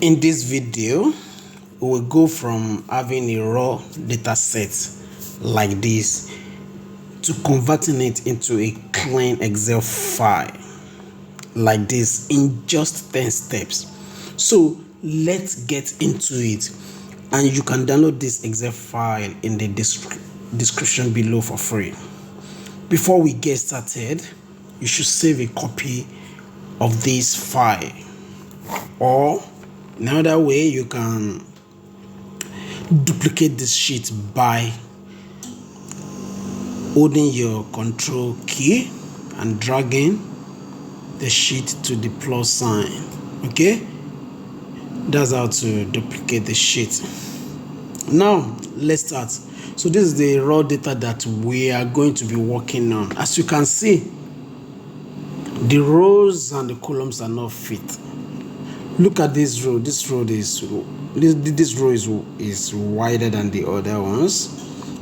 In this video, we will go from having a raw data set like this to converting it into a clean Excel file like this in just 10 steps. So let's get into it, and you can download this Excel file in the description below for free. Before we get started, you should save a copy of this file, or another way you can duplicate this sheet by holding your control key and dragging the sheet to the plus sign. Okay, that's how to duplicate the sheet. Now let's start. So this is the raw data that we are going to be working on. As you can see, the rows and the columns are not fit. Look at this row. This row is wider than the other ones.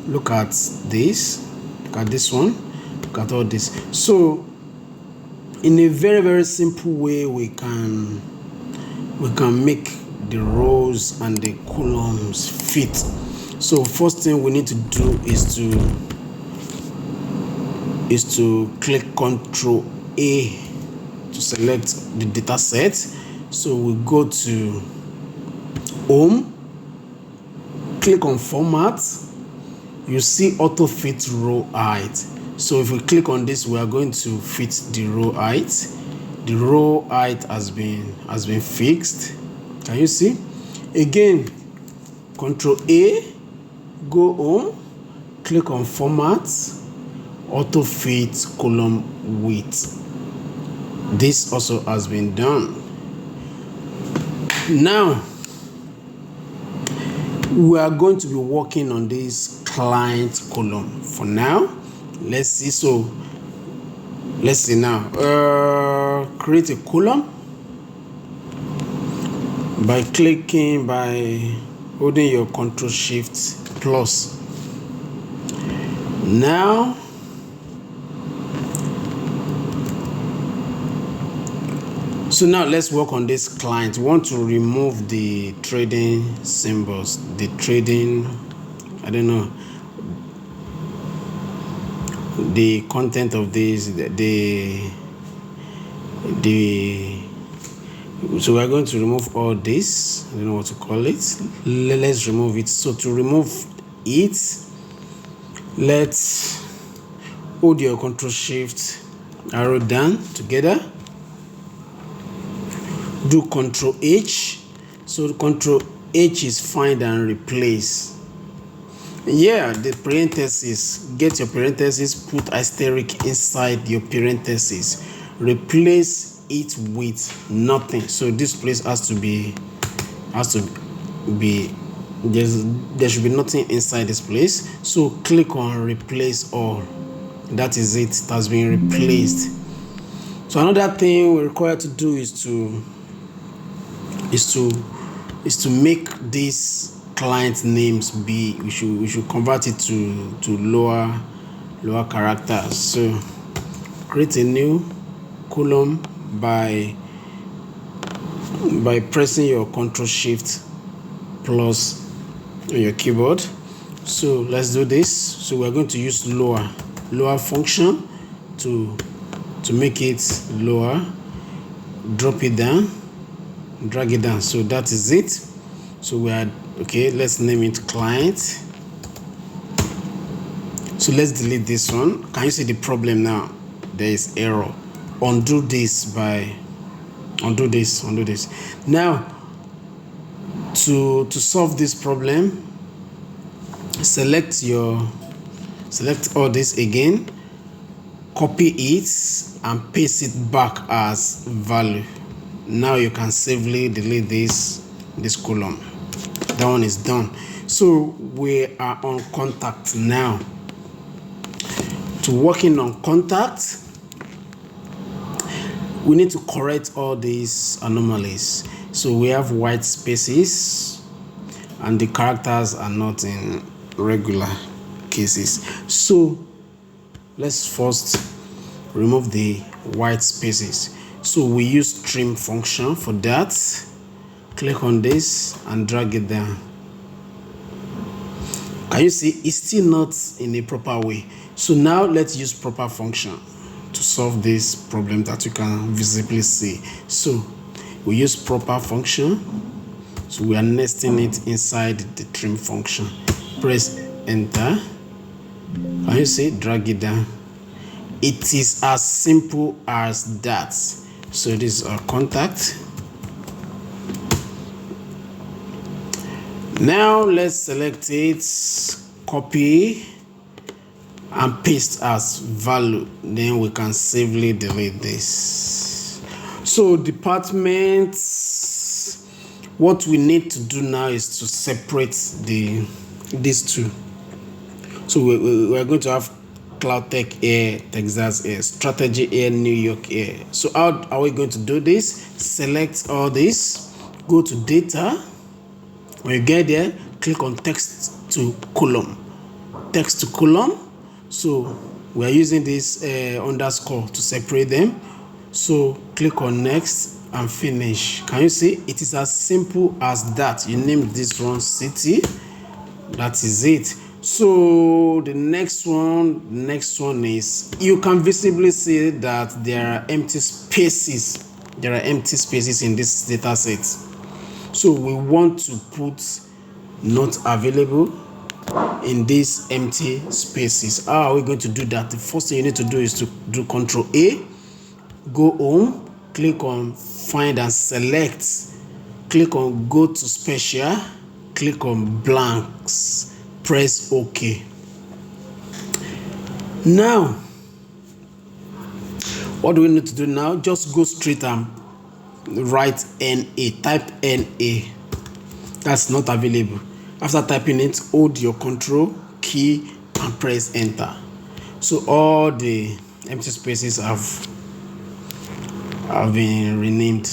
Look at this. Look at this one. Look at all this. So in a very simple way, we can make the rows and the columns fit. So first thing we need to do is to click Ctrl A to select the data set. So we go to Home, click on Format. You see Auto Fit Row Height. So if we click on this, we are going to fit the row height. The row height has been fixed. Can you see? Again, Ctrl A, go Home, click on Format, Auto Fit Column Width. This also has been done. Now we are going to be working on this client column. For now, let's see. So let's see now. Create a column by holding your Control Shift plus. Now let's work on this client. We want to remove the trading symbols, the trading, I don't know, the content of this, so we're going to remove all this. I don't know what to call it. Let's remove it. So to remove it, let's hold your Control Shift arrow down together. Do Ctrl H. So Ctrl H is find and replace. Yeah, the parentheses. Get your parentheses, put asterisk inside your parentheses. Replace it with nothing. So this place there should be nothing inside this place. So click on replace all. That is it. It has been replaced. So another thing we're required to do is to make these client names be, we should convert it to lower characters. So create a new column by pressing your Control Shift plus on your keyboard. So let's do this. So we're going to use lower function to make it lower. Drop it down, drag it down. So that is it. So we are okay. Let's name it client. So let's delete this one. Can you see the problem now? There is error. Undo this. Now to solve this problem, select all this again, copy it and paste it back as value. Now you can safely delete this column. That one is done. So we are on contact now. To working on contact, we need to correct all these anomalies. So we have white spaces and the characters are not in regular cases. So let's first remove the white spaces. So we use trim function for that. click on this and drag it down. Can you see it's still not in a proper way? So now let's use proper function to solve this problem that you can visibly see. So we use proper function. So we are nesting it inside the trim function. Press enter. Can you see? Drag it down. It is as simple as that. So this is our contact. Now let's select it, copy and paste as value. Then we can safely delete this. So departments, what we need to do now is to separate these two. So we're going to have Cloud Tech here, Texas here, Strategy here, New York here. So how are we going to do this? Select all this, go to data. When you get there, click on text to column. Text to column. So we are using this underscore to separate them. So click on next and finish. Can you see? It is as simple as that. You name this one city. That is it. So the next one is, you can visibly see that there are empty spaces. There are empty spaces in this data set. So we want to put not available in these empty spaces. How are we going to do that? The first thing you need to do is to do Control A, go home, click on find and select, click on go to special, click on blanks, press OK. Now, what do we need to do now? Just go straight and write NA, type NA. That's not available. After typing it, hold your Control key and press enter. So all the empty spaces have been renamed.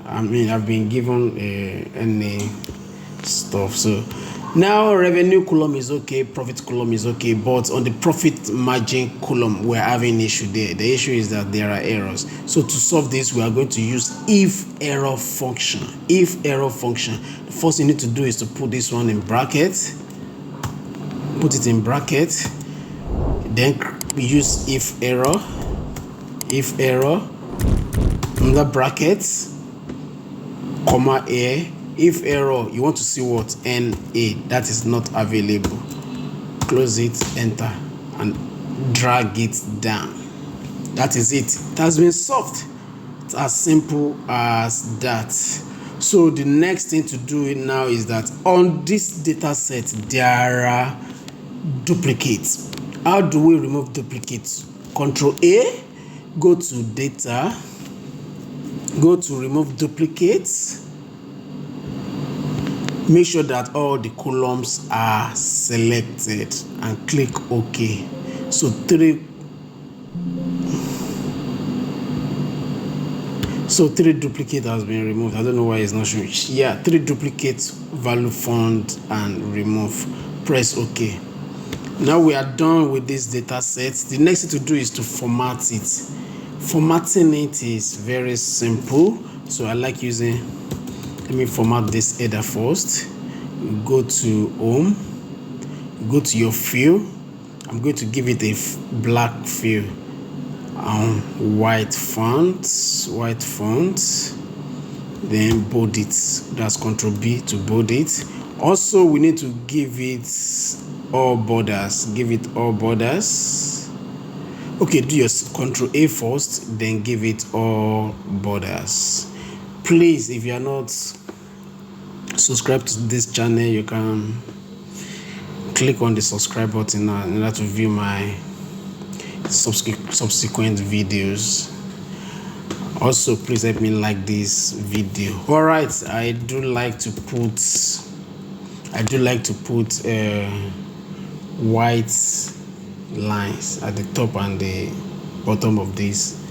I've been given NA stuff. So now revenue column is okay, profit column is okay, but on the profit margin column we're having issue there. The issue is that there are errors. So to solve this, we are going to use iferror function. Iferror function. The first thing you need to do is to put this one in bracket. Put it in bracket. Then we use iferror. Under bracket, comma A. If error, you want to see what? NA, that is not available. Close it, enter, and drag it down. That is it. It has been solved. It's as simple as that. So the next thing to do now is that on this data set, there are duplicates. How do we remove duplicates? Control A, go to data, go to remove duplicates. Make sure that all the columns are selected and click OK. So three duplicates has been removed. I don't know why it's not showing. Yeah, 3 duplicates, value found and remove. Press OK. Now we are done with this data set. The next thing to do is to format it. Formatting it is very simple. So I like using, let me format this header first. You go to home, you go to your field. I'm going to give it a black field, white font, then bold it. That's Control B to bold it. Also, we need to give it all borders. Give it all borders. Okay, do your Control A first, then give it all borders. Please, if you are not subscribed to this channel, you can click on the subscribe button in order to view my subsequent videos. Also, please help me like this video. All right, I do like to put white lines at the top and the bottom of these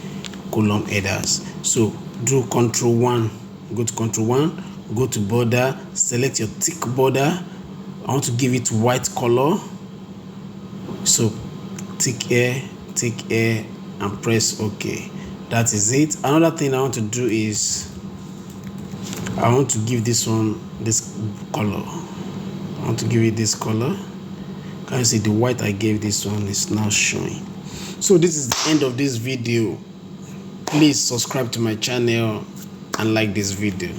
column headers. So do Control 1, go to Control 1, go to border, select your thick border. I want to give it white color. So thick here, and press OK. That is it. Another thing I want to do is I want to give this one this color. I want to give it this color. Can you see the white I gave this one is now showing? So this is the end of this video. Please subscribe to my channel and like this video.